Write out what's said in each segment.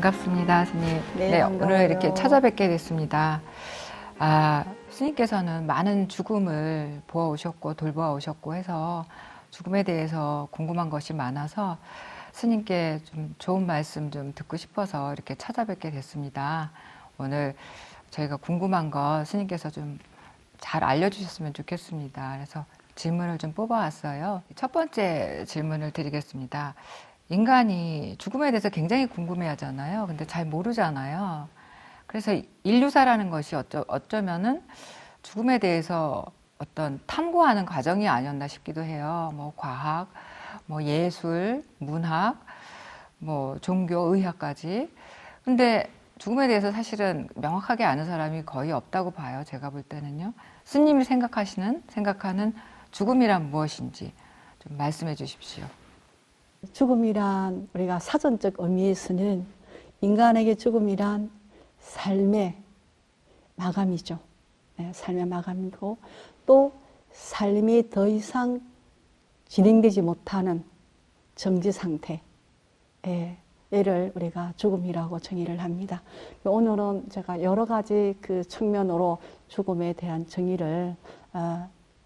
반갑습니다, 스님. 네, 오늘 반가워요. 이렇게 찾아뵙게 됐습니다. 스님께서는 많은 죽음을 보아오셨고 돌보아오셨고 해서 죽음에 대해서 궁금한 것이 많아서 스님께 좀 좋은 말씀 좀 듣고 싶어서 이렇게 찾아뵙게 됐습니다. 오늘 저희가 궁금한 거 스님께서 좀 잘 알려주셨으면 좋겠습니다. 그래서 질문을 좀 뽑아왔어요. 첫 번째 질문을 드리겠습니다. 인간이 죽음에 대해서 굉장히 궁금해 하잖아요. 근데 잘 모르잖아요. 그래서 인류사라는 것이 어쩌면은 죽음에 대해서 어떤 탐구하는 과정이 아니었나 싶기도 해요. 뭐 과학, 뭐 예술, 문학, 뭐 종교, 의학까지. 근데 죽음에 대해서 사실은 명확하게 아는 사람이 거의 없다고 봐요. 제가 볼 때는요. 스님이 생각하는 죽음이란 무엇인지 좀 말씀해 주십시오. 죽음이란 우리가 사전적 의미에서는 인간에게 죽음이란 삶의 마감이죠. 네, 삶의 마감이고 또 삶이 더 이상 진행되지 못하는 정지 상태. 얘를 우리가 죽음이라고 정의를 합니다. 오늘은 제가 여러 가지 그 측면으로 죽음에 대한 정의를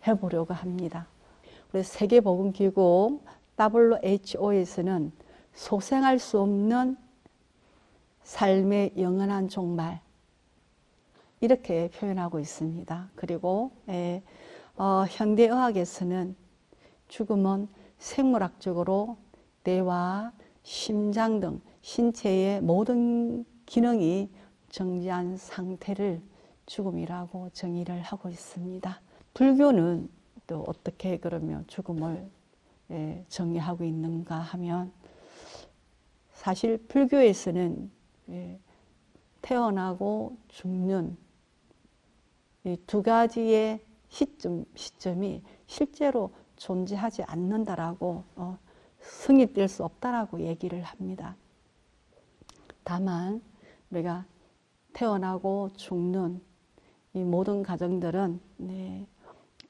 해보려고 합니다. 우리 세계보건기구 WHO에서는 소생할 수 없는 삶의 영원한 종말 이렇게 표현하고 있습니다. 그리고 현대의학에서는 죽음은 생물학적으로 뇌와 심장 등 신체의 모든 기능이 정지한 상태를 죽음이라고 정의를 하고 있습니다. 불교는 또 어떻게 그러면 죽음을 정의하고 있는가 하면 사실 불교에서는 태어나고 죽는 이 두 가지의 시점이 실제로 존재하지 않는다라고 성립될 수 없다라고 얘기를 합니다. 다만 우리가 태어나고 죽는 이 모든 가정들은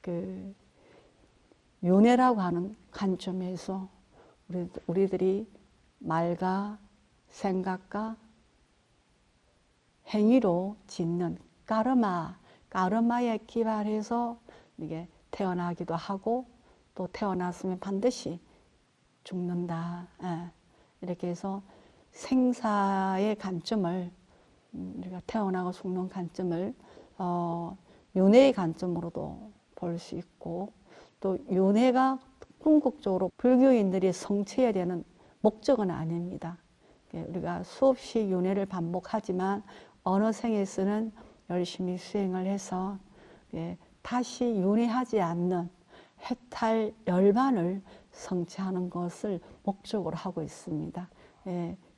그 윤회라고 하는 관점에서 우리들이 말과 생각과 행위로 짓는 까르마에 기반해서 이게 태어나기도 하고 또 태어났으면 반드시 죽는다. 이렇게 해서 생사의 관점을 우리가 태어나고 죽는 관점을 윤회의 관점으로도 볼 수 있고 또 윤회가 궁극적으로 불교인들이 성취해야 되는 목적은 아닙니다. 우리가 수없이 윤회를 반복하지만 어느 생에서는 열심히 수행을 해서 다시 윤회하지 않는 해탈 열반을 성취하는 것을 목적으로 하고 있습니다.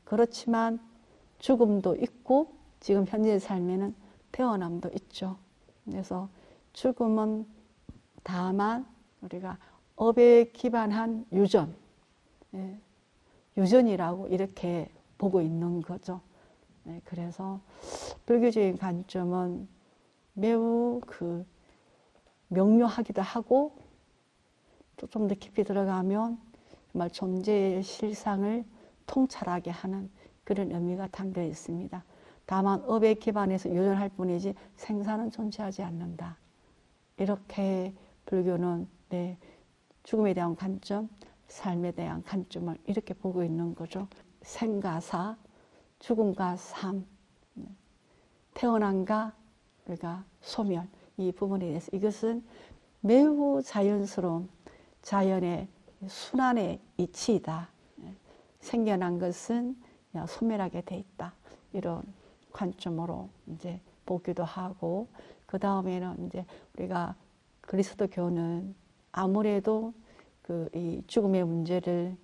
그렇지만 죽음도 있고 지금 현재 삶에는 태어남도 있죠. 그래서 죽음은 다만 우리가 업에 기반한 유전, 유전이라고 이렇게 보고 있는 거죠. 그래서 불교적인 관점은 매우 명료하기도 하고 또 좀 더 깊이 들어가면 정말 존재의 실상을 통찰하게 하는 그런 의미가 담겨 있습니다. 다만 업에 기반해서 유전할 뿐이지 생사는 존재하지 않는다. 이렇게 불교는 죽음에 대한 관점, 삶에 대한 관점을 이렇게 보고 있는 거죠. 생과 사, 죽음과 삶, 태어남과 우리가 소멸, 이 부분에 대해서 이것은 매우 자연스러운 자연의 순환의 이치이다. 생겨난 것은 소멸하게 돼 있다. 이런 관점으로 이제 보기도 하고, 그 다음에는 이제 우리가 그리스도교는 아무래도 이 죽음의 문제를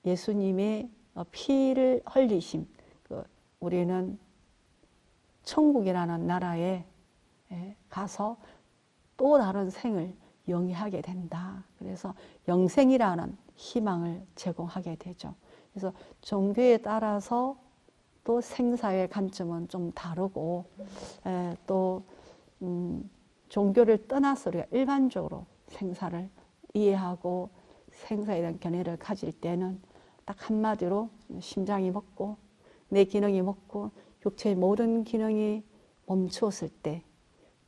예수님의 피를 흘리심, 우리는 천국이라는 나라에 가서 또 다른 생을 영위하게 된다. 그래서 영생이라는 희망을 제공하게 되죠. 그래서 종교에 따라서 또 생사의 관점은 좀 다르고, 또 종교를 떠나서 우리가 일반적으로 생사를 이해하고 생사에 대한 견해를 가질 때는 딱 한마디로 심장이 멎고 내 기능이 멎고 육체의 모든 기능이 멈추었을 때,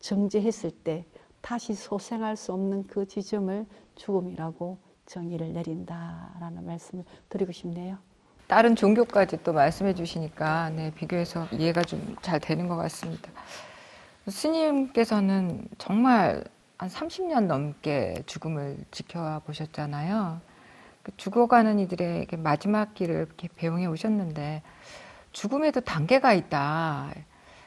정지했을 때 다시 소생할 수 없는 그 지점을 죽음이라고 정의를 내린다라는 말씀을 드리고 싶네요. 다른 종교까지 또 말씀해 주시니까 네, 비교해서 이해가 좀 잘 되는 것 같습니다. 스님께서는 정말 한 30년 넘게 죽음을 지켜와 보셨잖아요. 죽어가는 이들의 마지막 길을 이렇게 배웅해 오셨는데 죽음에도 단계가 있다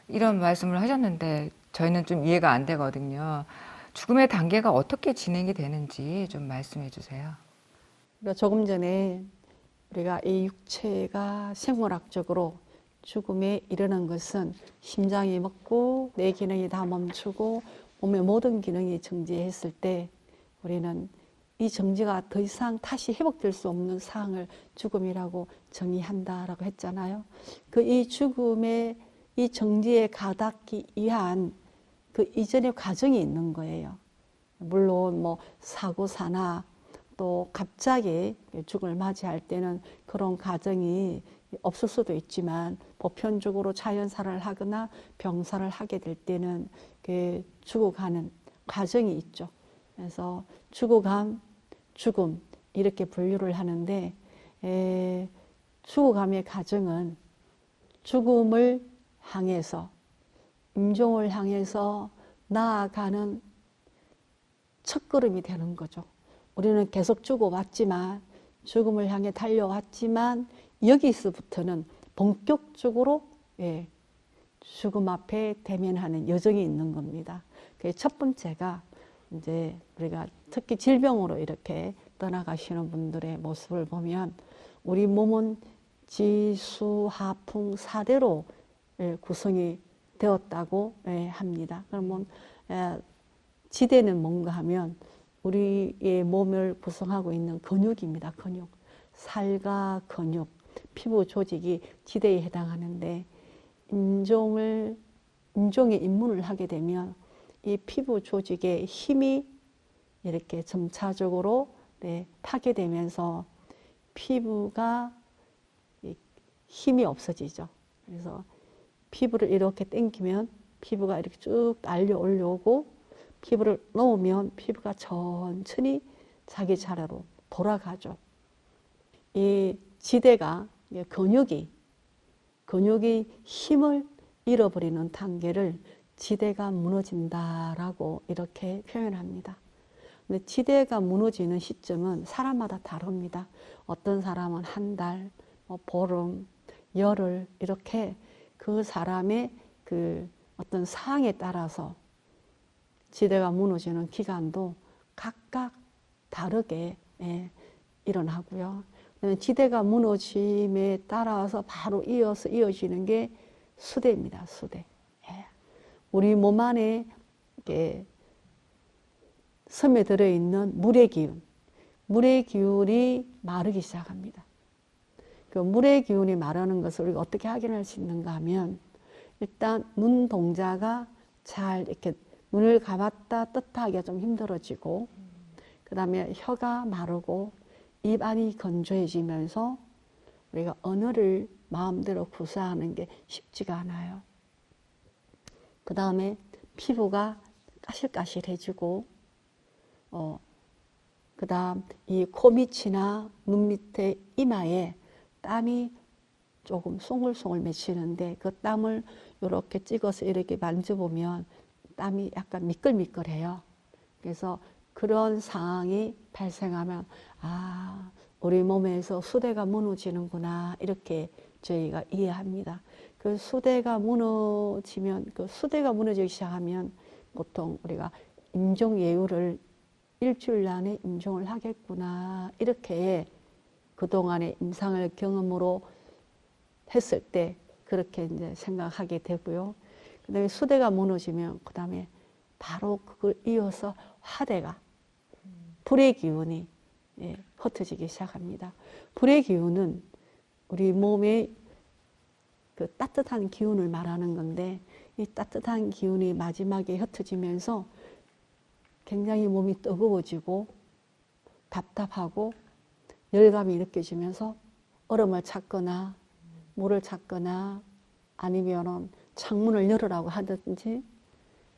이런 말씀을 하셨는데 저희는 좀 이해가 안 되거든요. 죽음의 단계가 어떻게 진행이 되는지 좀 말씀해 주세요. 그러니까 조금 전에 우리가 이 육체가 생물학적으로 죽음에 이르는 것은 심장이 멎고 내 기능이 다 멈추고 몸의 모든 기능이 정지했을 때 우리는 이 정지가 더 이상 다시 회복될 수 없는 상황을 죽음이라고 정의한다라고 했잖아요. 그 이 죽음의 이 정지에 가닿기 위한 그 이전의 과정이 있는 거예요. 물론 뭐 사고사나 또 갑자기 죽음을 맞이할 때는 그런 과정이 없을 수도 있지만 보편적으로 자연사를 하거나 병사를 하게 될 때는 그 죽어가는 과정이 있죠. 그래서 죽어감, 죽음 이렇게 분류를 하는데 죽어감의 과정은 죽음을 향해서 임종을 향해서 나아가는 첫걸음이 되는 거죠. 우리는 계속 죽어왔지만 죽음을 향해 달려왔지만 여기서부터는 본격적으로 죽음 앞에 대면하는 여정이 있는 겁니다. 첫 번째가 이제 우리가 특히 질병으로 이렇게 떠나가시는 분들의 모습을 보면 우리 몸은 지수하풍 4대로 구성이 되었다고 합니다. 그러면 지대는 뭔가 하면 우리의 몸을 구성하고 있는 근육입니다. 근육. 살과 근육, 피부 조직이 지대에 해당하는데 임종에 입문을 하게 되면 이 피부 조직의 힘이 이렇게 점차적으로 파괴되면서 피부가 힘이 없어지죠. 그래서 피부를 이렇게 당기면 피부가 이렇게 쭉 날려 올라오고 피부를 놓으면 피부가 천천히 자기 자리로 돌아가죠. 이 지대가 근육이 힘을 잃어버리는 단계를 지대가 무너진다라고 이렇게 표현합니다. 근데 지대가 무너지는 시점은 사람마다 다릅니다. 어떤 사람은 한 달, 보름, 열흘 이렇게 그 사람의 그 어떤 상황에 따라서 지대가 무너지는 기간도 각각 다르게 일어나고요. 지대가 무너짐에 따라서 바로 이어지는 게 수대입니다. 수대. 우리 몸 안에 섬에 들어있는 물의 기운이 마르기 시작합니다. 그 물의 기운이 마르는 것을 우리가 어떻게 확인할 수 있는가 하면 일단 눈 동자가 잘 이렇게 눈을 감았다 떴다 하기가 좀 힘들어지고 그 다음에 혀가 마르고 입 안이 건조해지면서 우리가 언어를 마음대로 구사하는 게 쉽지가 않아요. 그 다음에 피부가 까실까실해지고 그 다음 이 코 밑이나 눈 밑에 이마에 땀이 조금 송글송글 맺히는데 그 땀을 이렇게 찍어서 이렇게 만져보면 땀이 약간 미끌미끌해요. 그래서 그런 상황이 발생하면 우리 몸에서 수대가 무너지는구나 이렇게 저희가 이해합니다. 그 수대가 무너지기 시작하면 보통 우리가 임종 예우를 일주일 안에 임종을 하겠구나 이렇게 그동안의 임상을 경험으로 했을 때 그렇게 이제 생각하게 되고요. 그 다음에 수대가 무너지면 그 다음에 바로 그걸 이어서 화대가 불의 기운이 흩어지기 시작합니다. 불의 기운은 우리 몸의 그 따뜻한 기운을 말하는 건데 이 따뜻한 기운이 마지막에 흩어지면서 굉장히 몸이 뜨거워지고 답답하고 열감이 느껴지면서 얼음을 찾거나 물을 찾거나 아니면은 창문을 열으라고 하든지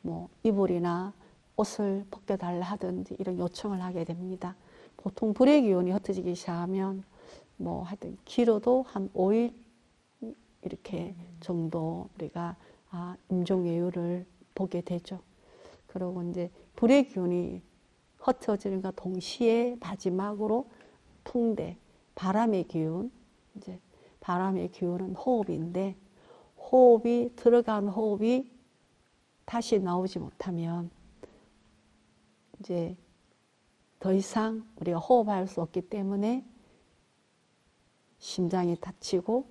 뭐 이불이나 옷을 벗겨달라 하든지 이런 요청을 하게 됩니다. 보통 불의 기운이 흩어지기 시작하면 뭐 하여튼 길어도 한 5일 이렇게 정도 우리가 임종외유를 보게 되죠. 그리고 이제 불의 기운이 흩어지는가 동시에 마지막으로 풍대, 바람의 기운, 이제 바람의 기운은 호흡인데 호흡이 들어간 호흡이 다시 나오지 못하면 이제 더 이상 우리가 호흡할 수 없기 때문에 심장이 다치고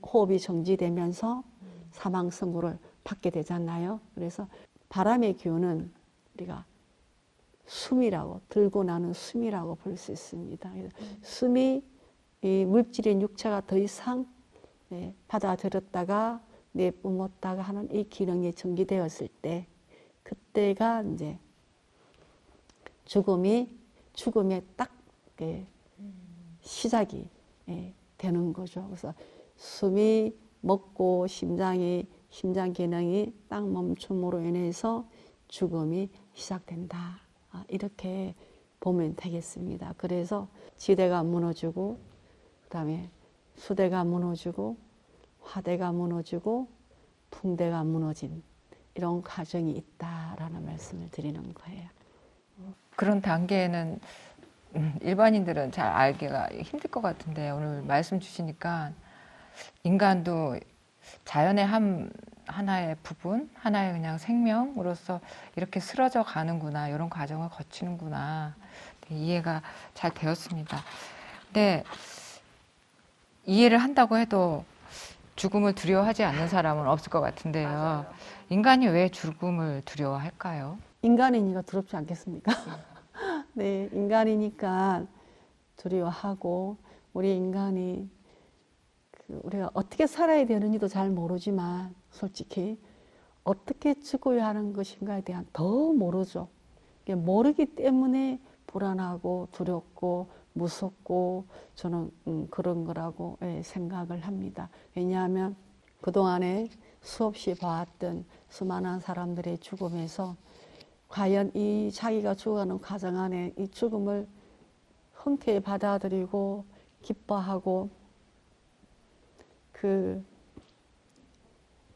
호흡이 정지되면서 사망 선고를 받게 되잖아요. 그래서 바람의 기운은 우리가 숨이라고, 들고 나는 숨이라고 볼 수 있습니다. 숨이 이 물질인 육체가 더 이상 받아들였다가 내뿜었다가 하는 이 기능이 정지되었을 때 그때가 이제 죽음의 딱 시작이 되는 거죠. 그래서 숨이 멎고 심장 기능이 딱 멈춤으로 인해서 죽음이 시작된다. 이렇게 보면 되겠습니다. 그래서 지대가 무너지고 그다음에 수대가 무너지고 화대가 무너지고 풍대가 무너진 이런 과정이 있다라는 말씀을 드리는 거예요. 그런 단계에는 일반인들은 잘 알기가 힘들 것 같은데 오늘 말씀 주시니까 인간도 자연의 하나의 부분, 하나의 그냥 생명으로서 이렇게 쓰러져 가는구나, 이런 과정을 거치는구나, 이해가 잘 되었습니다. 근데 이해를 한다고 해도 죽음을 두려워하지 않는 사람은 없을 것 같은데요. 맞아요. 인간이 왜 죽음을 두려워할까요? 인간이니까 두렵지 않겠습니까? 네, 인간이니까 두려워하고 우리 인간이 우리가 어떻게 살아야 되는지도 잘 모르지만 솔직히 어떻게 죽어야 하는 것인가에 대한 더 모르죠. 모르기 때문에 불안하고 두렵고 무섭고 저는 그런 거라고 생각을 합니다. 왜냐하면 그동안에 수없이 봐왔던 수많은 사람들의 죽음에서 과연 이 자기가 죽어가는 과정 안에 이 죽음을 흔쾌히 받아들이고 기뻐하고 그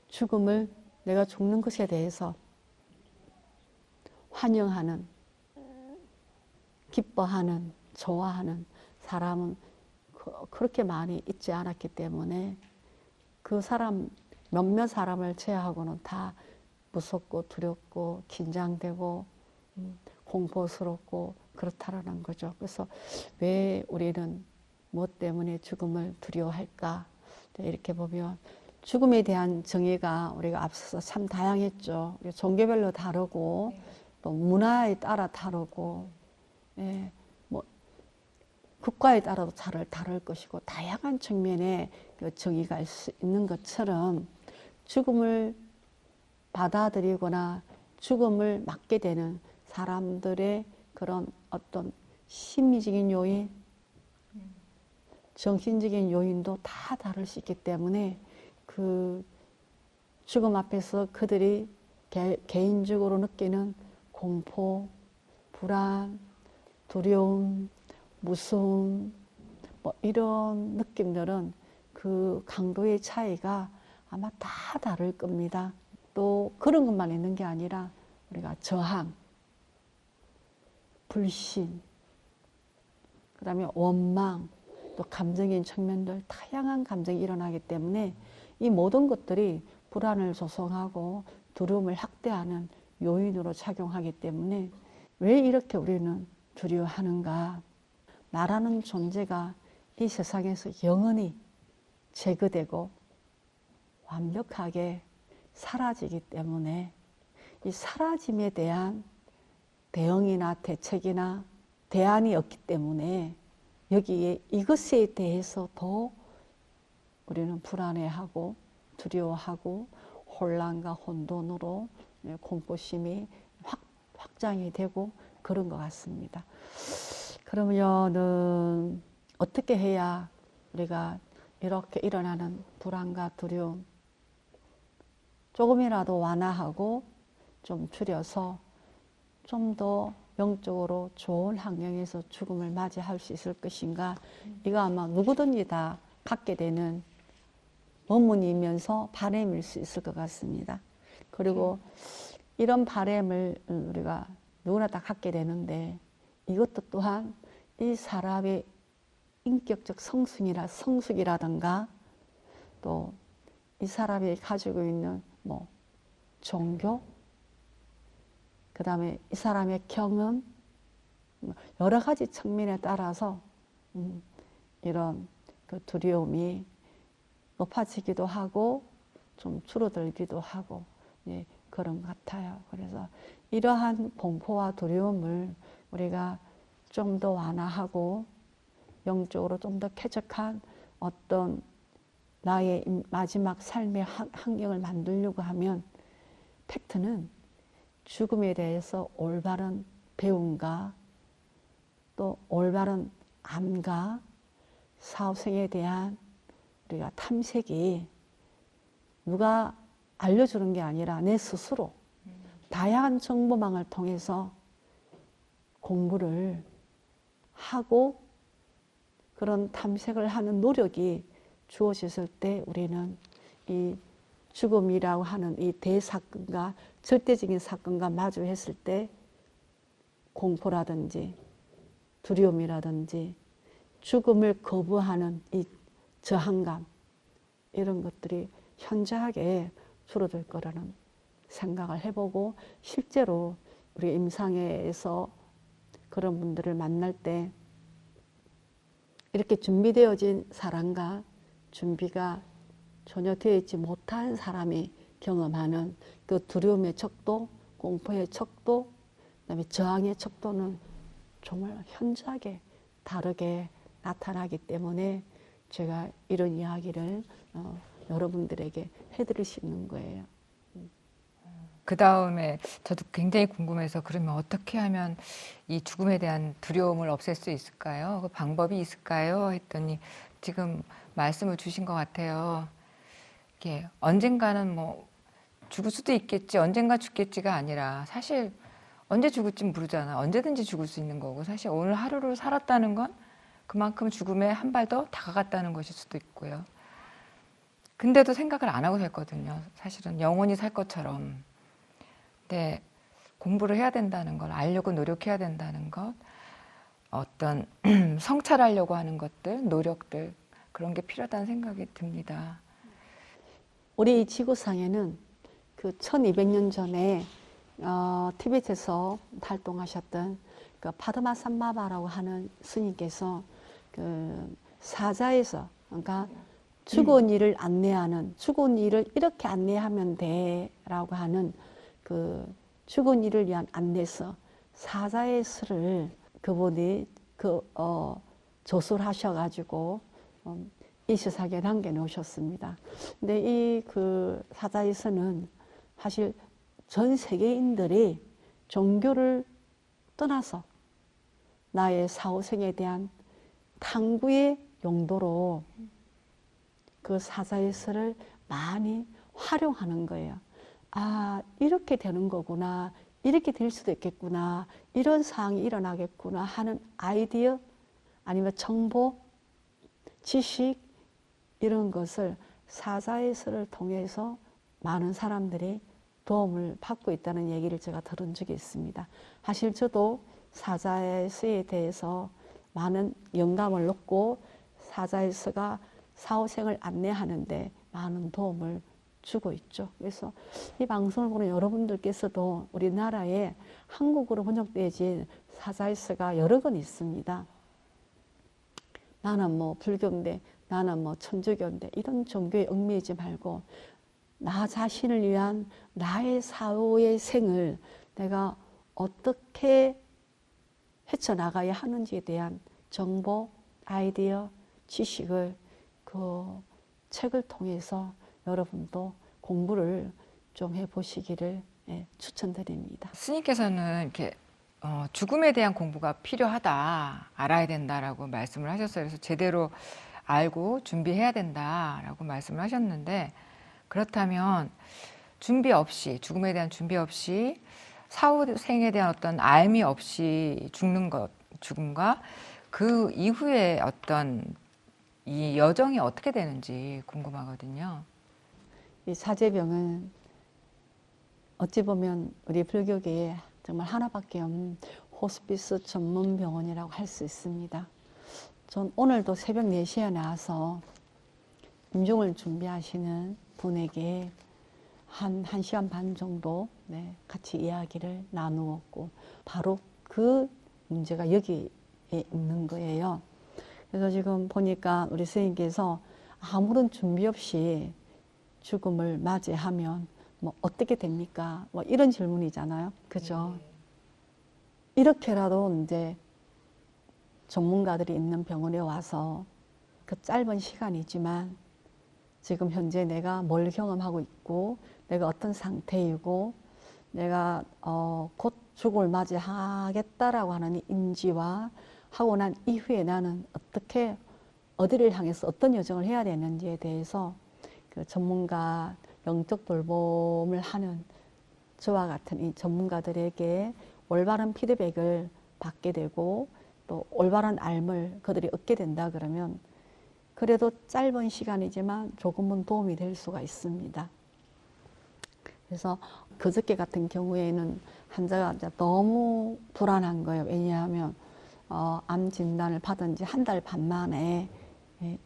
죽음을 내가 죽는 것에 대해서 환영하는, 기뻐하는, 좋아하는 사람은 그렇게 많이 있지 않았기 때문에 그 사람 몇몇 사람을 제외하고는 다 무섭고 두렵고 긴장되고 공포스럽고 그렇다라는 거죠. 그래서 왜 우리는 무엇 때문에 죽음을 두려워할까? 이렇게 보면 죽음에 대한 정의가 우리가 앞서서 참 다양했죠. 종교별로 다르고 또 문화에 따라 다르고 뭐 국가에 따라도 다를 것이고 다양한 측면의 그 정의가 있는 것처럼 죽음을 받아들이거나 죽음을 맞게 되는 사람들의 그런 어떤 심리적인 요인, 정신적인 요인도 다 다를 수 있기 때문에 그 죽음 앞에서 그들이 개인적으로 느끼는 공포, 불안, 두려움, 무서움, 뭐 이런 느낌들은 그 강도의 차이가 아마 다 다를 겁니다. 또 그런 것만 있는 게 아니라 우리가 저항, 불신, 그 다음에 원망, 또 감정인 측면들 다양한 감정이 일어나기 때문에 이 모든 것들이 불안을 조성하고 두려움을 확대하는 요인으로 작용하기 때문에 왜 이렇게 우리는 두려워하는가? 나라는 존재가 이 세상에서 영원히 제거되고 완벽하게 사라지기 때문에 이 사라짐에 대한 대응이나 대책이나 대안이 없기 때문에 여기에 이것에 대해서 더 우리는 불안해하고 두려워하고 혼란과 혼돈으로 공포심이 확장이 되고 그런 것 같습니다. 그러면은 어떻게 해야 우리가 이렇게 일어나는 불안과 두려움 조금이라도 완화하고 좀 줄여서 좀 더 영적으로 좋은 환경에서 죽음을 맞이할 수 있을 것인가? 이거 아마 누구든지 다 갖게 되는 원문이면서 바람일 수 있을 것 같습니다. 그리고 이런 바람을 우리가 누구나 다 갖게 되는데 이것도 또한 이 사람의 인격적 성숙이라든가 또 이 사람이 가지고 있는 뭐 종교, 그 다음에 이 사람의 경험, 여러 가지 측면에 따라서 이런 그 두려움이 높아지기도 하고 좀 줄어들기도 하고 예, 그런 것 같아요. 그래서 이러한 공포와 두려움을 우리가 좀 더 완화하고 영적으로 좀 더 쾌적한 어떤 나의 마지막 삶의 환경을 만들려고 하면 팩트는 죽음에 대해서 올바른 배움과 또 올바른 암과 사후생에 대한 우리가 탐색이 누가 알려주는 게 아니라 내 스스로 다양한 정보망을 통해서 공부를 하고 그런 탐색을 하는 노력이 주어졌을 때 우리는 이 죽음이라고 하는 이 대사건과 절대적인 사건과 마주했을 때 공포라든지 두려움이라든지 죽음을 거부하는 이 저항감 이런 것들이 현저하게 줄어들 거라는 생각을 해보고 실제로 우리 임상회에서 그런 분들을 만날 때 이렇게 준비되어진 사람과 준비가 전혀 되어 있지 못한 사람이 경험하는 그 두려움의 척도, 공포의 척도, 그다음에 저항의 척도는 정말 현저하게 다르게 나타나기 때문에 제가 이런 이야기를 여러분들에게 해드릴 수 있는 거예요. 그 다음에 저도 굉장히 궁금해서 그러면 어떻게 하면 이 죽음에 대한 두려움을 없앨 수 있을까요? 그 방법이 있을까요? 했더니 지금 말씀을 주신 것 같아요. 이게 언젠가는 뭐 죽을 수도 있겠지, 언젠가 죽겠지가 아니라 사실 언제 죽을지 모르잖아. 언제든지 죽을 수 있는 거고 사실 오늘 하루를 살았다는 건 그만큼 죽음에 한 발 더 다가갔다는 것일 수도 있고요. 근데도 생각을 안 하고 살거든요. 사실은 영원히 살 것처럼. 근데 공부를 해야 된다는 걸 알려고 노력해야 된다는 것, 어떤 성찰하려고 하는 것들, 노력들 그런 게 필요하다는 생각이 듭니다. 우리 지구상에는 그 1200년 전에 티베트에서 활동하셨던 그 파드마삼마바라고 하는 스님께서 그 사자에서 그러니까 죽은 이를 안내하는 죽은 이를 이렇게 안내하면 돼라고 하는 그 죽은 이를 위한 안내서 사자의 수를 그분이 조수를 하셔가지고 이 세상에 남겨놓으셨습니다. 근데 이 그 사자의 수는 사실 전 세계인들이 종교를 떠나서 나의 사후생에 대한 탐구의 용도로 그 사자의 수를 많이 활용하는 거예요. 아, 이렇게 되는 거구나. 이렇게 될 수도 있겠구나. 이런 상황이 일어나겠구나 하는 아이디어 아니면 정보, 지식 이런 것을 사자의 수를 통해서 많은 사람들이 도움을 받고 있다는 얘기를 제가 들은 적이 있습니다. 사실 저도 사자의 수에 대해서 많은 영감을 얻고 사자의 수가 사후생을 안내하는데 많은 도움을 주고 있죠. 그래서 이 방송을 보는 여러분들께서도 우리나라에 한국어로 번역되어진 사자의 수가 여러 건 있습니다. 나는 뭐 불교인데 나는 뭐 천주교인데 이런 종교에 얽매이지 말고 나 자신을 위한 나의 사후의 생을 내가 어떻게 헤쳐나가야 하는지에 대한 정보, 아이디어, 지식을 그 책을 통해서 여러분도 공부를 좀 해보시기를 추천드립니다. 스님께서는 이렇게 죽음에 대한 공부가 필요하다, 알아야 된다라고 말씀을 하셨어요. 그래서 제대로 알고 준비해야 된다라고 말씀을 하셨는데, 그렇다면 준비 없이, 죽음에 대한 준비 없이, 사후 생에 대한 어떤 알미 없이 죽는 것, 죽음과 그 이후에 어떤 이 여정이 어떻게 되는지 궁금하거든요. 이 사제병은 어찌 보면 우리 불교계에 정말 하나밖에 없는 호스피스 전문 병원이라고 할 수 있습니다. 전 오늘도 새벽 4시에 나와서 임종을 준비하시는 분에게 한 1시간 반 정도 같이 이야기를 나누었고, 바로 그 문제가 여기에 있는 거예요. 그래서 지금 보니까 우리 선생님께서 아무런 준비 없이 죽음을 맞이하면 뭐 어떻게 됩니까? 뭐 이런 질문이잖아요. 그죠? 이렇게라도 이제 전문가들이 있는 병원에 와서 그 짧은 시간이지만 지금 현재 내가 뭘 경험하고 있고, 내가 어떤 상태이고, 내가 곧 죽음을 맞이하겠다라고 하는 인지와 하고 난 이후에 나는 어떻게, 어디를 향해서 어떤 여정을 해야 되는지에 대해서 그 전문가, 영적 돌봄을 하는 저와 같은 이 전문가들에게 올바른 피드백을 받게 되고, 또 올바른 알을 그들이 얻게 된다 그러면 그래도 짧은 시간이지만 조금은 도움이 될 수가 있습니다. 그래서 그저께 같은 경우에는 환자가 너무 불안한 거예요. 왜냐하면 암 진단을 받은 지 한 달 반 만에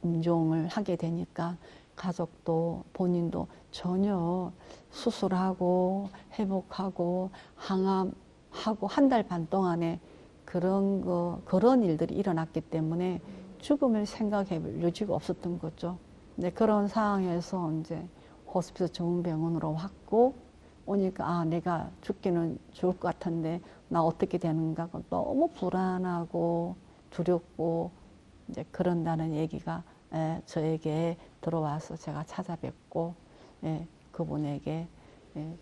임종을 하게 되니까 가족도 본인도 전혀 수술하고 회복하고 항암하고 한 달 반 동안에 그런 일들이 일어났기 때문에 죽음을 생각해 볼 여지가 없었던 거죠. 네, 그런 상황에서 이제 호스피스 전문병원으로 왔고, 오니까 내가 죽기는 죽을 것 같은데 나 어떻게 되는가 너무 불안하고 두렵고 이제 그런다는 얘기가 저에게 들어와서 제가 찾아뵙고 그분에게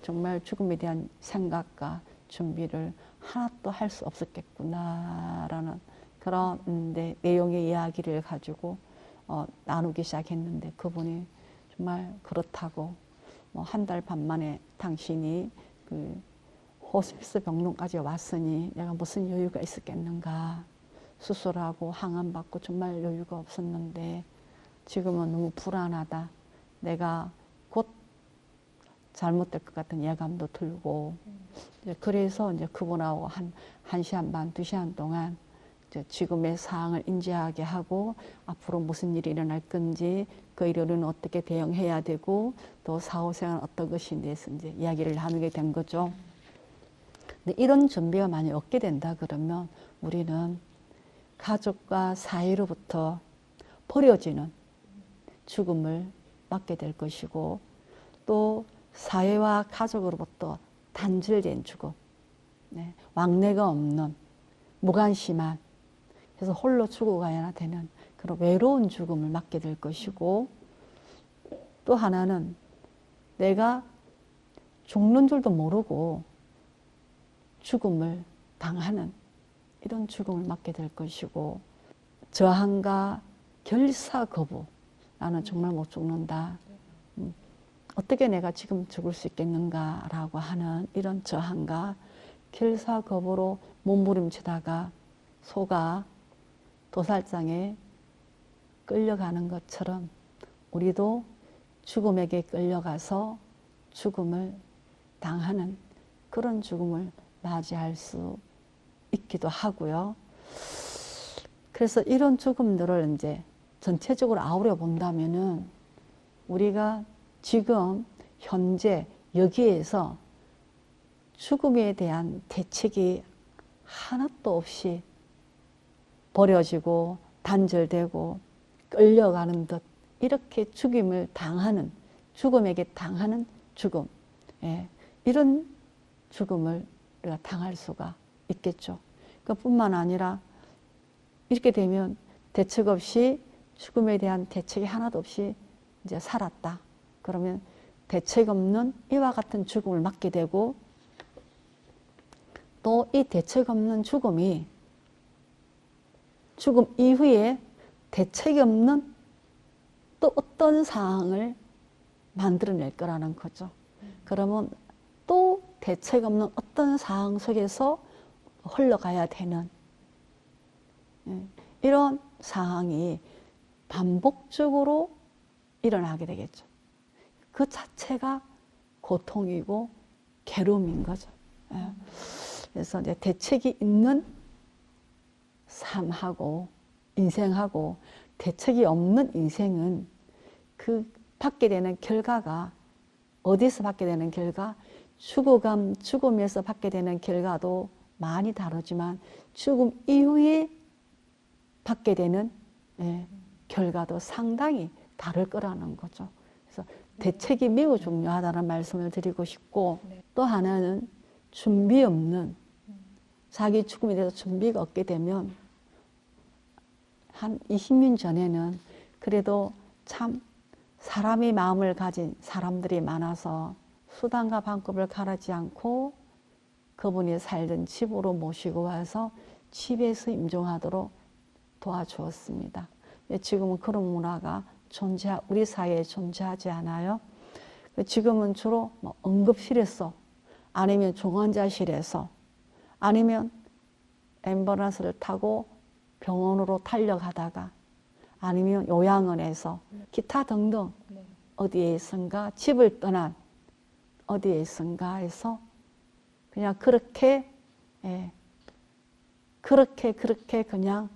정말 죽음에 대한 생각과 준비를 하나도 할 수 없었겠구나라는 그런 내용의 이야기를 가지고 나누기 시작했는데, 그분이 정말 그렇다고 뭐 한 달 반 만에 당신이 그 호스피스 병동까지 왔으니 내가 무슨 여유가 있었겠는가, 수술하고 항암받고 정말 여유가 없었는데 지금은 너무 불안하다, 내가 곧 잘못될 것 같은 예감도 들고, 그래서 이제 그분하고 한 1시간 반, 2시간 동안 지금의 상황을 인지하게 하고 앞으로 무슨 일이 일어날 건지, 그 일은 어떻게 대응해야 되고, 또 사후생활은 어떤 것인지 대해서 이제 이야기를 나누게 된 거죠. 근데 이런 준비가 많이 없게 된다 그러면 우리는 가족과 사이로부터 버려지는 죽음을 맞게 될 것이고, 또 사회와 가족으로부터 단절된 죽음, 왕래가 없는 무관심한, 그래서 홀로 죽어가야 되는 그런 외로운 죽음을 맞게 될 것이고, 또 하나는 내가 죽는 줄도 모르고 죽음을 당하는 이런 죽음을 맞게 될 것이고, 저항과 결사 거부, 나는 정말 못 죽는다, 어떻게 내가 지금 죽을 수 있겠는가라고 하는 이런 저항과 결사 거부로 몸부림치다가 소가 도살장에 끌려가는 것처럼 우리도 죽음에게 끌려가서 죽음을 당하는 그런 죽음을 맞이할 수 있기도 하고요. 그래서 이런 죽음들을 이제 전체적으로 아우려 본다면은 우리가 지금 현재 여기에서 죽음에 대한 대책이 하나도 없이 버려지고 단절되고 끌려가는 듯 이렇게 죽임을 당하는, 죽음에게 당하는 죽음, 이런 죽음을 우리가 당할 수가 있겠죠. 그뿐만 아니라 이렇게 되면 대책 없이, 죽음에 대한 대책이 하나도 없이 이제 살았다 그러면 대책 없는 이와 같은 죽음을 맞게 되고, 또 이 대책 없는 죽음이 죽음 이후에 대책이 없는 또 어떤 상황을 만들어낼 거라는 거죠. 그러면 또 대책 없는 어떤 상황 속에서 흘러가야 되는 이런 상황이 반복적으로 일어나게 되겠죠. 그 자체가 고통이고 괴로움인 거죠. 그래서 이제 대책이 있는 삶하고 인생하고 대책이 없는 인생은 그 받게 되는 결과가 어디서 받게 되는 결과, 죽음에서 받게 되는 결과도 많이 다르지만 죽음 이후에 받게 되는 결과도 상당히 다를 거라는 거죠. 그래서 대책이 매우 중요하다는 말씀을 드리고 싶고, 또 하나는 준비 없는, 자기 죽음에 대해서 준비가 없게 되면 한 20년 전에는 그래도 참 사람의 마음을 가진 사람들이 많아서 수단과 방법을 가르지 않고 그분이 살던 집으로 모시고 와서 집에서 임종하도록 도와주었습니다. 지금은 그런 문화가 우리 사회에 존재하지 않아요. 지금은 주로 뭐 응급실에서, 아니면 중환자실에서, 아니면 앰뷸런스를 타고 병원으로 달려가다가, 아니면 요양원에서, 기타 등등 어디에 있은가, 집을 떠난 어디에 있은가 해서 그냥 그렇게 그냥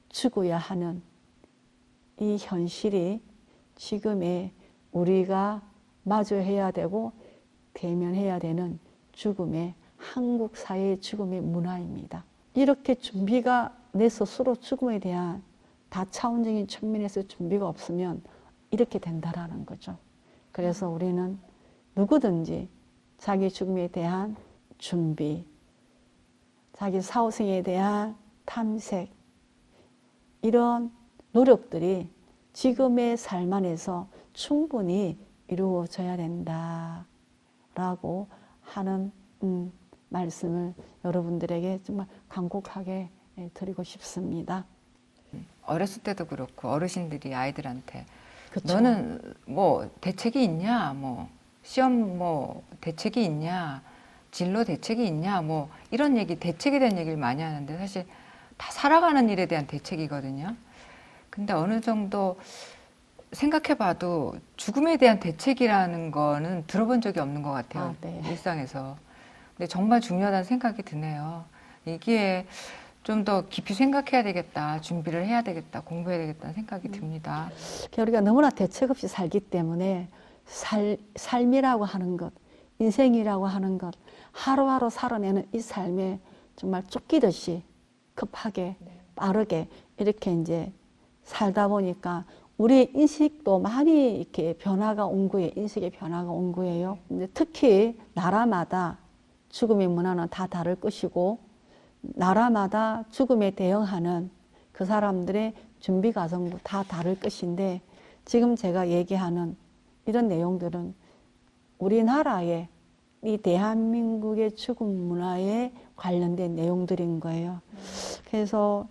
죽어야 하는 이 현실이 지금의 우리가 마주해야 되고 대면해야 되는 죽음의, 한국 사회의 죽음의 문화입니다. 이렇게 준비가 내 스스로 죽음에 대한 다차원적인 측면에서 준비가 없으면 이렇게 된다라는 거죠. 그래서 우리는 누구든지 자기 죽음에 대한 준비, 자기 사후생에 대한 탐색, 이런 노력들이 지금의 삶 안에서 충분히 이루어져야 된다라고 하는 말씀을 여러분들에게 정말 간곡하게 드리고 싶습니다. 어렸을 때도 그렇고 어르신들이 아이들한테 그쵸? 너는 뭐 대책이 있냐, 뭐 시험 뭐 대책이 있냐, 진로 대책이 있냐, 뭐 이런 얘기, 대책에 대한 얘기를 많이 하는데 사실 다 살아가는 일에 대한 대책이거든요. 근데 어느 정도 생각해봐도 죽음에 대한 대책이라는 거는 들어본 적이 없는 것 같아요. 네. 일상에서. 근데 정말 중요하다는 생각이 드네요. 이게 좀 더 깊이 생각해야 되겠다, 준비를 해야 되겠다, 공부해야 되겠다는 생각이 듭니다. 우리가 너무나 대책 없이 살기 때문에 삶이라고 하는 것, 인생이라고 하는 것, 하루하루 살아내는 이 삶에 정말 쫓기듯이 급하게, 빠르게 이렇게 이제 살다 보니까 우리 인식도 많이 이렇게 변화가 온 거예요. 인식의 변화가 온 거예요. 근데 특히 나라마다 죽음의 문화는 다 다를 것이고, 나라마다 죽음에 대응하는 그 사람들의 준비 과정도 다 다를 것인데, 지금 제가 얘기하는 이런 내용들은 우리나라의 이 대한민국의 죽음 문화에 관련된 내용들인 거예요. 그래서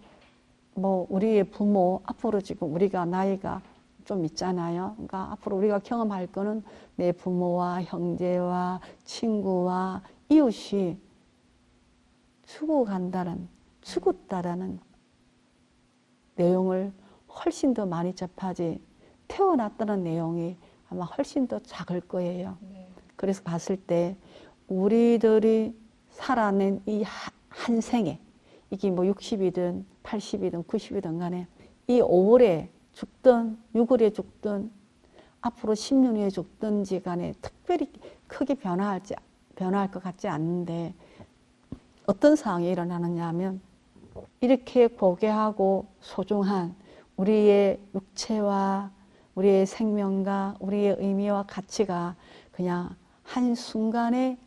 뭐 우리의 부모, 앞으로 지금 우리가 나이가 좀 있잖아요. 그러니까 앞으로 우리가 경험할 거는 내 부모와 형제와 친구와 이웃이 죽었다라는 내용을 훨씬 더 많이 접하지, 태어났다는 내용이 아마 훨씬 더 작을 거예요. 그래서 봤을 때 우리들이 살아낸 이 한 생에, 이게 뭐 60이든 80이든 90이든 간에 이 5월에 죽든 6월에 죽든 앞으로 10년 후에 죽든지 간에 특별히 크게 변화할 것 같지 않는데, 어떤 상황이 일어나느냐 하면 이렇게 고귀하고 소중한 우리의 육체와 우리의 생명과 우리의 의미와 가치가 그냥 한순간에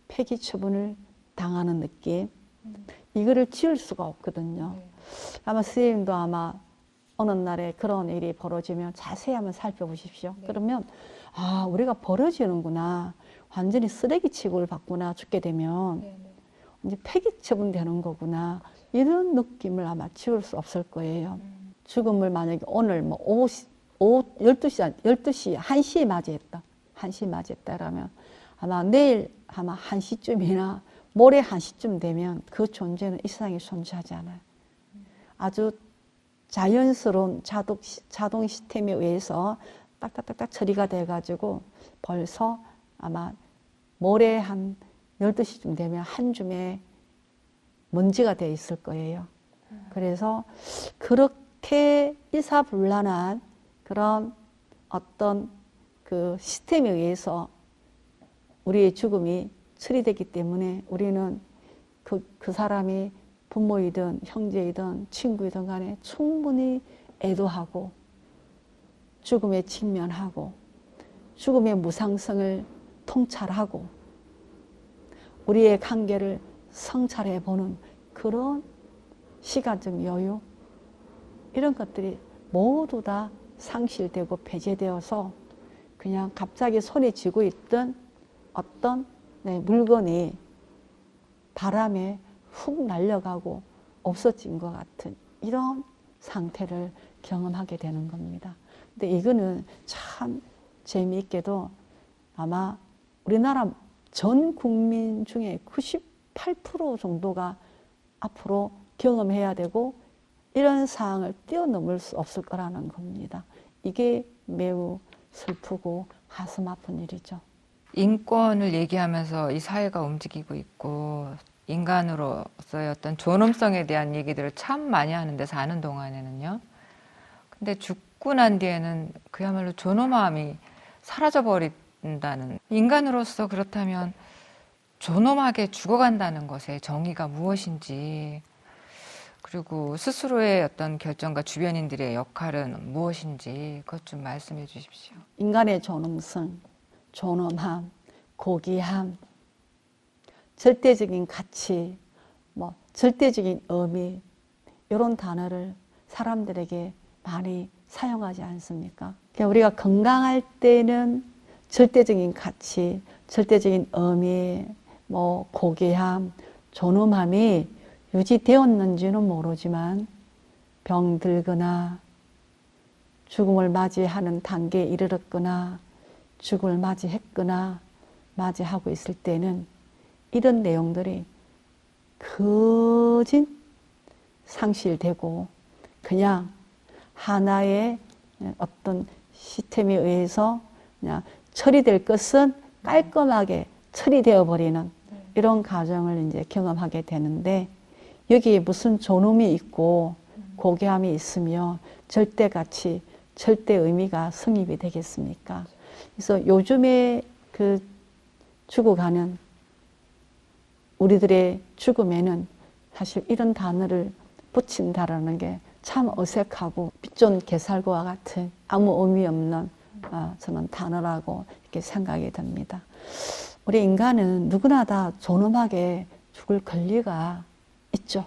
폐기 처분을 당하는 느낌, 이거를 지울 수가 없거든요. 아마 선생님도 아마 어느 날에 그런 일이 벌어지면 자세히 한번 살펴보십시오. 그러면 우리가 버려지는구나, 완전히 쓰레기 취급을 받구나, 죽게 되면. 이제 폐기 처분되는 거구나. 이런 느낌을 아마 지울 수 없을 거예요. 죽음을 만약에 오늘 뭐 오후 12시, 1시에 맞이했다. 1시에 맞이했다라면 아마 내일 아마 1시쯤이나 모레 1시쯤 되면 그 존재는 이 세상에 존재하지 않아요. 아주 자연스러운 자동 시스템에 의해서 딱딱딱딱 처리가 돼가지고 벌써 아마 모레 한 12시쯤 되면 한 줌에 먼지가 돼 있을 거예요. 그래서 그렇게 일사불란한 그런 어떤 그 시스템에 의해서 우리의 죽음이 처리되기 때문에 우리는 그 사람이 부모이든 형제이든 친구이든 간에 충분히 애도하고 죽음에 직면하고 죽음의 무상성을 통찰하고 우리의 관계를 성찰해보는 그런 시간적 여유, 이런 것들이 모두 다 상실되고 폐쇄되어서 그냥 갑자기 손에 쥐고 있던 어떤 물건이 바람에 훅 날려가고 없어진 것 같은 이런 상태를 경험하게 되는 겁니다. 근데 이거는 참 재미있게도 아마 우리나라 전 국민 중에 98% 정도가 앞으로 경험해야 되고 이런 상황을 뛰어넘을 수 없을 거라는 겁니다. 이게 매우 슬프고 가슴 아픈 일이죠. 인권을 얘기하면서 이 사회가 움직이고 있고 인간으로서의 어떤 존엄성에 대한 얘기들을 참 많이 하는데 사는 동안에는요. 근데 죽고 난 뒤에는 그야말로 존엄함이 사라져버린다는, 인간으로서 그렇다면 존엄하게 죽어간다는 것의 정의가 무엇인지, 그리고 스스로의 어떤 결정과 주변인들의 역할은 무엇인지 그것 좀 말씀해 주십시오. 인간의 존엄성, 존엄함, 고귀함, 절대적인 가치, 절대적인 의미, 이런 단어를 사람들에게 많이 사용하지 않습니까? 그러니까 우리가 건강할 때는 절대적인 가치, 절대적인 의미, 고귀함, 존엄함이 유지되었는지는 모르지만 병들거나 죽음을 맞이하는 단계에 이르렀거나 죽음을 맞이했거나 맞이하고 있을 때는 이런 내용들이 거진 상실되고 그냥 하나의 어떤 시스템에 의해서 그냥 처리될 것은 깔끔하게 처리되어 버리는 이런 과정을 이제 경험하게 되는데, 여기에 무슨 존엄이 있고 고귀함이 있으며 절대 가치, 절대 의미가 성립이 되겠습니까? 그래서 요즘에 그 죽어가는 우리들의 죽음에는 사실 이런 단어를 붙인다라는 게 참 어색하고 빚존 개살구와 같은 아무 의미 없는 저는 단어라고 이렇게 생각이 듭니다. 우리 인간은 누구나 다 존엄하게 죽을 권리가 있죠.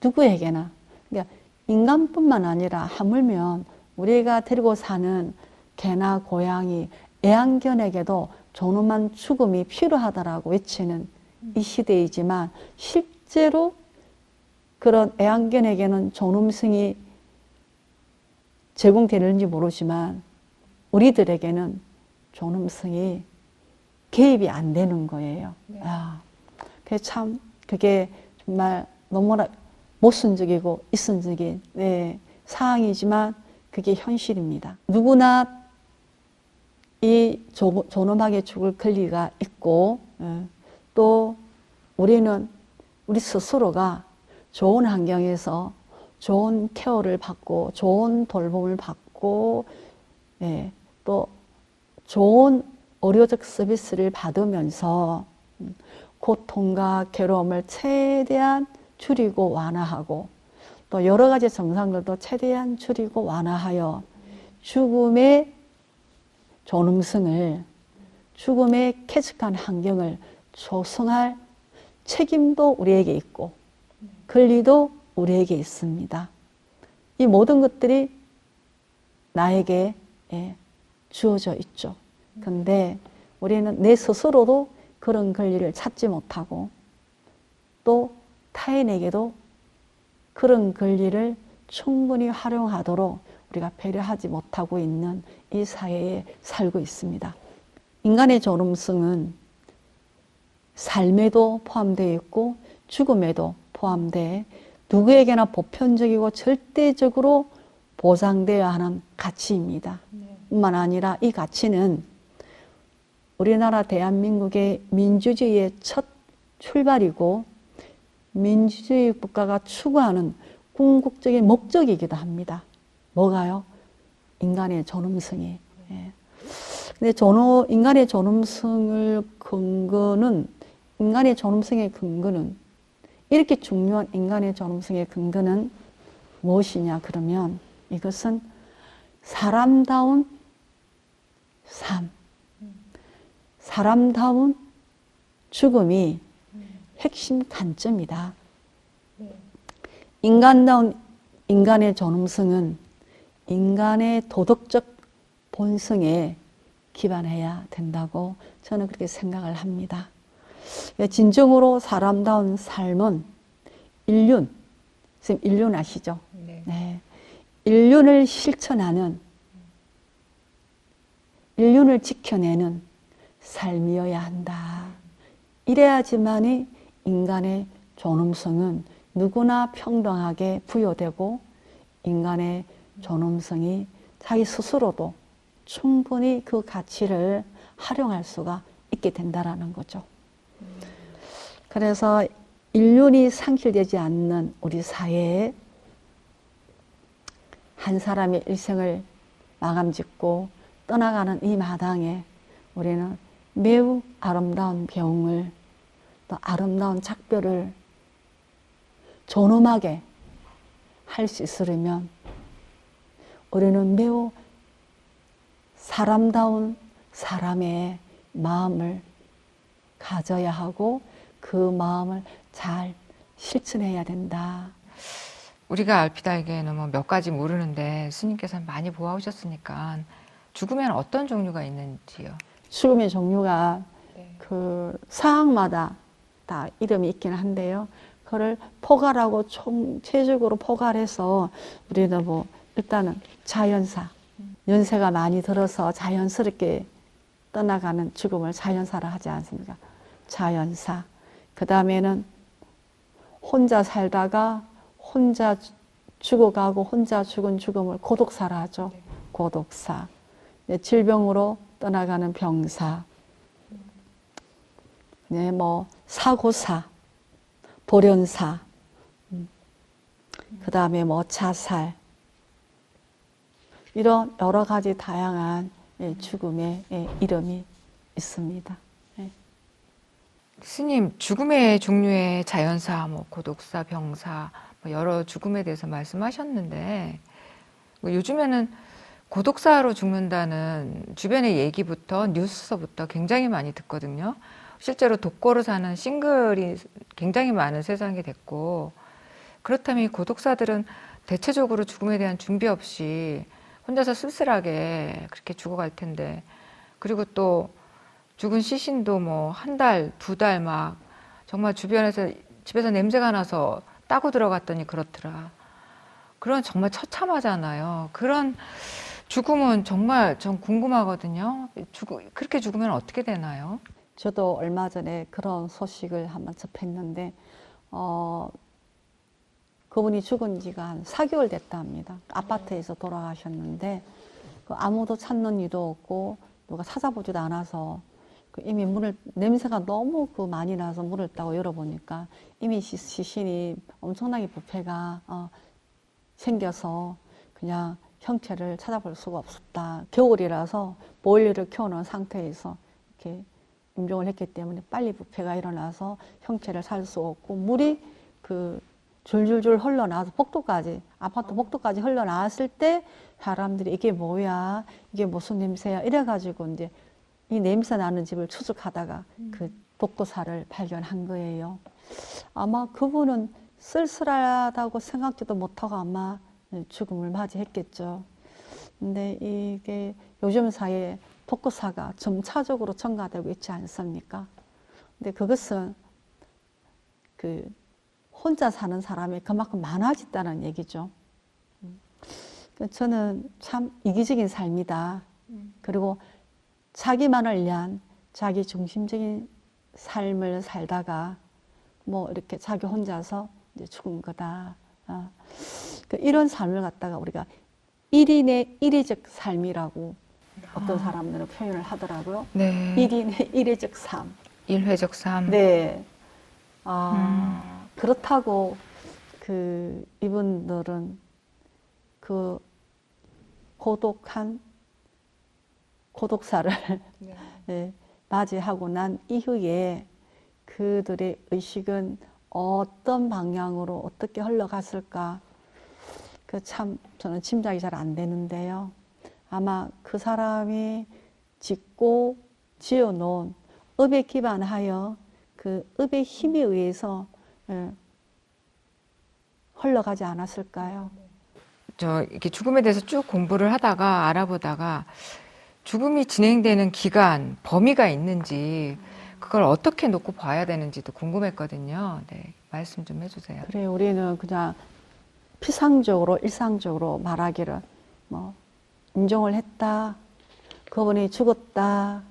누구에게나. 그러니까 인간뿐만 아니라 하물며 우리가 데리고 사는 개나 고양이, 애완견에게도 존엄한 죽음이 필요하다라고 외치는 이 시대이지만 실제로 그런 애완견에게는 존엄성이 제공되는지 모르지만 우리들에게는 존엄성이 개입이 안 되는 거예요. 네. 그게 정말 너무나 모순적이고 이성적인 상황이지만 그게 현실입니다. 누구나 이 존엄하게 죽을 권리가 있고 또 우리는 우리 스스로가 좋은 환경에서 좋은 케어를 받고 좋은 돌봄을 받고 또 좋은 의료적 서비스를 받으면서 고통과 괴로움을 최대한 줄이고 완화하고 또 여러 가지 증상들도 최대한 줄이고 완화하여 죽음의 존엄성을, 죽음의 쾌적한 환경을 조성할 책임도 우리에게 있고 권리도 우리에게 있습니다. 이 모든 것들이 나에게 주어져 있죠. 근데 우리는 내 스스로도 그런 권리를 찾지 못하고 또 타인에게도 그런 권리를 충분히 활용하도록 우리가 배려하지 못하고 있는 이 사회에 살고 있습니다. 인간의 존엄성은 삶에도 포함되어 있고 죽음에도 포함되어 누구에게나 보편적이고 절대적으로 보장되어야 하는 가치입니다. 뿐만 아니라 이 가치는 우리나라 대한민국의 민주주의의 첫 출발이고 민주주의 국가가 추구하는 궁극적인 목적이기도 합니다. 뭐가요? 인간의 존엄성이. 예. 근데 인간의 존엄성의 근거는 이렇게 중요한 인간의 존엄성의 근거는 무엇이냐 그러면 이것은 사람다운 삶, 사람다운 죽음이 핵심 관점이다. 인간다운 인간의 존엄성은 인간의 도덕적 본성에 기반해야 된다고 저는 그렇게 생각을 합니다. 진정으로 사람다운 삶은 인륜, 선생님 인륜 아시죠? 네. 네. 인륜을 실천하는, 인륜을 지켜내는 삶이어야 한다. 이래야지만이 인간의 존엄성은 누구나 평등하게 부여되고 인간의 존엄성이 자기 스스로도 충분히 그 가치를 활용할 수가 있게 된다라는 거죠. 그래서 인륜이 상실되지 않는 우리 사회에 한 사람의 일생을 마감짓고 떠나가는 이 마당에 우리는 매우 아름다운 배웅을 또 아름다운 작별을 존엄하게 할 수 있으려면 우리는 매우 사람다운 사람의 마음을 가져야 하고 그 마음을 잘 실천해야 된다. 우리가 알피다에게는 뭐 몇 가지 모르는데 스님께서는 많이 보아오셨으니까 죽으면 어떤 종류가 있는지요? 죽음의 종류가 네. 그 사항마다 다 이름이 있긴 한데요. 그걸 포괄하고 총체적으로 포괄해서 우리는 뭐 일단은 자연사, 연세가 많이 들어서 자연스럽게 떠나가는 죽음을 자연사라 하지 않습니까? 자연사. 그 다음에는 혼자 살다가 혼자 죽어가고 혼자 죽은 죽음을 고독사라 하죠. 고독사. 질병으로 떠나가는 병사. 네, 뭐 사고사, 돌연사. 그 다음에 뭐 자살. 이런 여러 가지 다양한 죽음의 이름이 있습니다. 스님, 죽음의 종류의 자연사, 뭐 고독사, 병사, 뭐 여러 죽음에 대해서 말씀하셨는데 뭐 요즘에는 고독사로 죽는다는 주변의 얘기부터 뉴스서부터 굉장히 많이 듣거든요. 실제로 독거로 사는 싱글이 굉장히 많은 세상이 됐고, 그렇다면 이 고독사들은 대체적으로 죽음에 대한 준비 없이 혼자서 쓸쓸하게 그렇게 죽어갈 텐데, 그리고 또 죽은 시신도 뭐 한 달, 두 달 막 정말 주변에서 집에서 냄새가 나서 따고 들어갔더니 그렇더라. 그런 정말 처참하잖아요. 그런 죽음은 정말 전 궁금하거든요. 그렇게 죽으면 어떻게 되나요? 저도 얼마 전에 그런 소식을 한번 접했는데 그분이 죽은 지가 한 4개월 됐다 합니다. 아파트에서 돌아가셨는데 아무도 찾는 이도 없고 누가 찾아보지도 않아서 이미 냄새가 너무 많이 나서 문을 따고 열어보니까 이미 시신이 엄청나게 부패가 생겨서 그냥 형체를 찾아볼 수가 없었다. 겨울이라서 보일러를 켜놓은 상태에서 이렇게 임종을 했기 때문에 빨리 부패가 일어나서 형체를 살 수 없고 물이 줄줄줄 흘러나와서 복도까지, 아파트 복도까지 흘러나왔을 때 사람들이 이게 뭐야, 이게 무슨 냄새야 이래가지고 이제 이 냄새 나는 집을 추적하다가 그 독거사를 발견한 거예요. 아마 그분은 쓸쓸하다고 생각지도 못하고 아마 죽음을 맞이했겠죠. 근데 이게 요즘 사회에 독거사가 점차적으로 증가되고 있지 않습니까? 근데 그것은 그 혼자 사는 사람이 그만큼 많아졌다는 얘기죠. 저는 참 이기적인 삶이다. 그리고 자기만을 위한 자기 중심적인 삶을 살다가 뭐 이렇게 자기 혼자서 이제 죽은 거다. 이런 삶을 갖다가 우리가 1인의 일회적 삶이라고 어떤 사람들은 표현을 하더라고요. 네. 1인의 일회적 삶. 일회적 삶. 네. 그렇다고 이분들은 그 고독한 고독사를 네. 네, 맞이하고 난 이후에 그들의 의식은 어떤 방향으로 어떻게 흘러갔을까? 참 저는 짐작이 잘 안 되는데요. 아마 그 사람이 짓고 지어놓은 업에 기반하여 그 업의 힘에 의해서 흘러가지 않았을까요? 이렇게 죽음에 대해서 쭉 공부를 하다가 알아보다가 죽음이 진행되는 기간, 범위가 있는지 그걸 어떻게 놓고 봐야 되는지도 궁금했거든요. 네, 말씀 좀 해주세요. 그래, 우리는 그냥 피상적으로 일상적으로 말하기를 뭐 임종을 했다, 그분이 죽었다,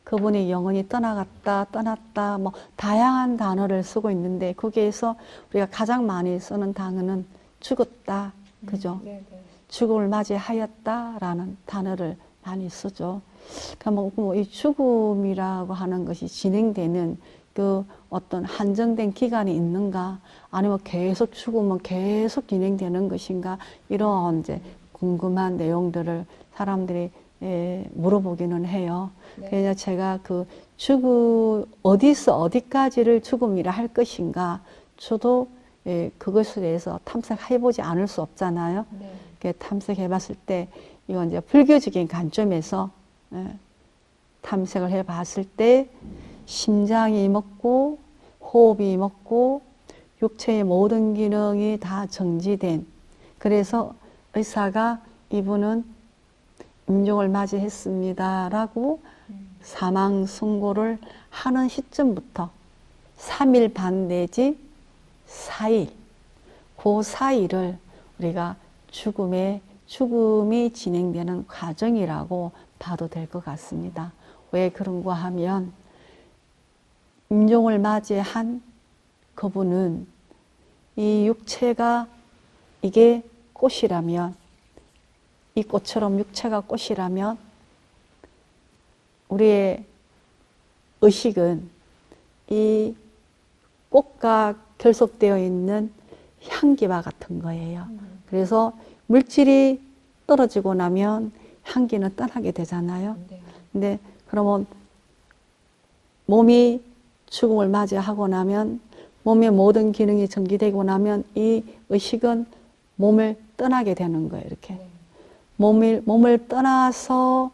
그분이 영원히 떠나갔다, 떠났다, 뭐 다양한 단어를 쓰고 있는데 거기에서 우리가 가장 많이 쓰는 단어는 죽었다, 그죠? 죽음을 맞이하였다라는 단어를 많이 쓰죠. 그러니까 이 죽음이라고 하는 것이 진행되는 그 어떤 한정된 기간이 있는가, 아니면 계속 죽으면 계속 진행되는 것인가, 이런 이제 궁금한 내용들을 사람들이 물어보기는 해요. 그래서 제가 죽음, 어디서 어디까지를 죽음이라 할 것인가, 저도 그것에 대해서 탐색해보지 않을 수 없잖아요. 탐색해 봤을 때, 이건 이제 불교적인 관점에서 탐색을 해 봤을 때, 심장이 멎고, 호흡이 멎고, 육체의 모든 기능이 다 정지된, 그래서 의사가 이분은 임종을 맞이했습니다 라고 사망 선고를 하는 시점부터 3일 반 내지 4일, 그 사이를 우리가 죽음이 진행되는 과정이라고 봐도 될 것 같습니다. 왜 그런가 하면 임종을 맞이한 그분은 이 육체가 이게 꽃이라면, 이 꽃처럼 육체가 꽃이라면 우리의 의식은 이 꽃과 결속되어 있는 향기와 같은 거예요. 그래서 물질이 떨어지고 나면 향기는 떠나게 되잖아요. 근데 그러면 몸이 죽음을 맞이하고 나면, 몸의 모든 기능이 정지되고 나면 이 의식은 몸을 떠나게 되는 거예요. 이렇게 몸을 떠나서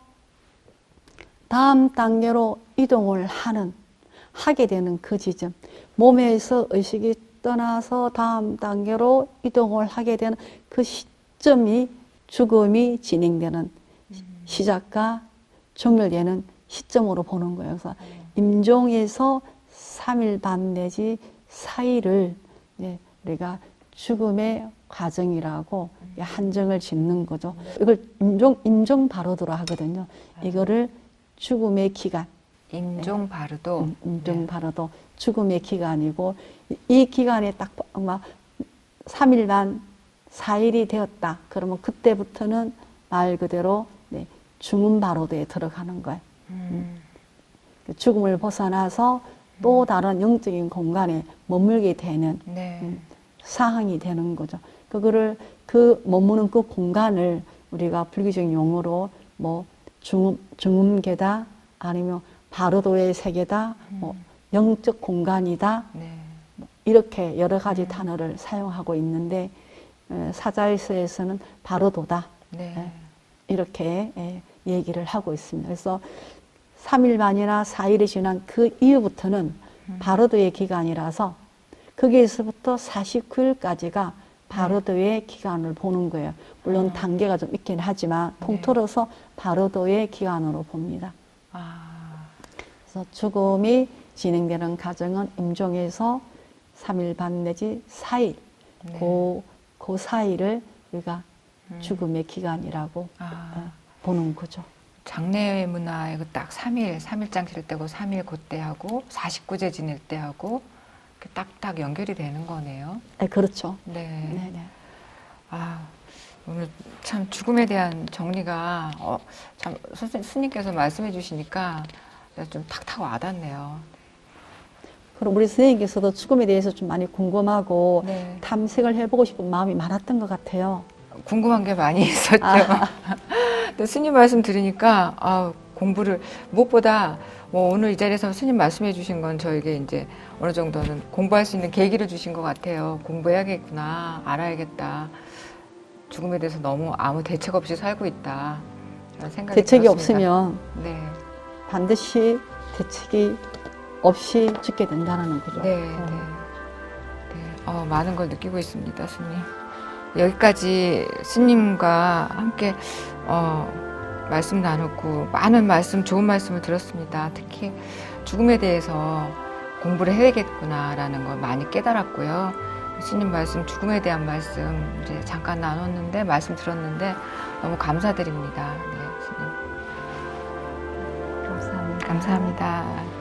다음 단계로 이동을 하게 되는 그 지점, 몸에서 의식이 떠나서 다음 단계로 이동을 하게 되는 그 시점이 죽음이 진행되는 시작과 종료되는 시점으로 보는 거예요. 그래서 임종에서 3일 반 내지 4일을 우리가 죽음의 과정이라고 한정을 짓는 거죠. 이걸 임종 바로도라 하거든요. 이거를 죽음의 기간. 임종 바로도. 임종 바로도 죽음의 기간이고, 이 기간에 딱 3일 반 4일이 되었다. 그러면 그때부터는 말 그대로 죽음 바로도에 들어가는 거예요. 죽음을 벗어나서 또 다른 영적인 공간에 머물게 되는 상황이 되는 거죠. 그거를 머무는 그 공간을 우리가 불교적인 용어로 뭐 중음계다, 아니면 바로도의 세계다, 뭐 영적 공간이다, 이렇게 여러 가지 단어를 사용하고 있는데, 사자에서에서는 바로도다, 이렇게 얘기를 하고 있습니다. 그래서 3일 반이나 4일이 지난 그 이후부터는 바로도의 기간이라서 거기에서부터 49일까지가 바로도의 기간을 보는 거예요. 물론 단계가 좀 있긴 하지만 통틀어서 바로도의 기간으로 봅니다. 그래서 죽음이 진행되는 과정은 임종에서 3일 반 내지 4일, 네. 그 사이를 우리가 죽음의 기간이라고 아, 보는 거죠. 장례 문화에 딱 3일장 칠 때고 3일 그때 하고 49제 지낼 때 하고 딱딱 연결이 되는 거네요. 네, 그렇죠. 네. 네네. 아, 오늘 참 죽음에 대한 정리가 참 스님께서 말씀해 주시니까 좀 탁탁 와닿네요. 그럼 우리 선생님께서도 죽음에 대해서 좀 많이 궁금하고 네. 탐색을 해보고 싶은 마음이 많았던 것 같아요. 궁금한 게 많이 있었죠. 근데 스님 말씀 들으니까 공부를 무엇보다 뭐 오늘 이 자리에서 스님 말씀해 주신 건 저에게 이제 어느 정도는 공부할 수 있는 계기를 주신 것 같아요. 공부해야겠구나, 알아야겠다. 죽음에 대해서 너무 아무 대책 없이 살고 있다. 그런 생각이 대책이 들었습니다. 없으면 네, 반드시 대책이 없이 죽게 된다는 거죠. 네, 네. 네. 많은 걸 느끼고 있습니다, 스님. 여기까지 스님과 함께 말씀 나눴고 많은 말씀, 좋은 말씀을 들었습니다. 특히 죽음에 대해서 공부를 해야겠구나라는 걸 많이 깨달았고요. 스님 말씀, 죽음에 대한 말씀 이제 잠깐 나눴는데 말씀 들었는데 너무 감사드립니다. 네, 스님. 감사합니다. 감사합니다.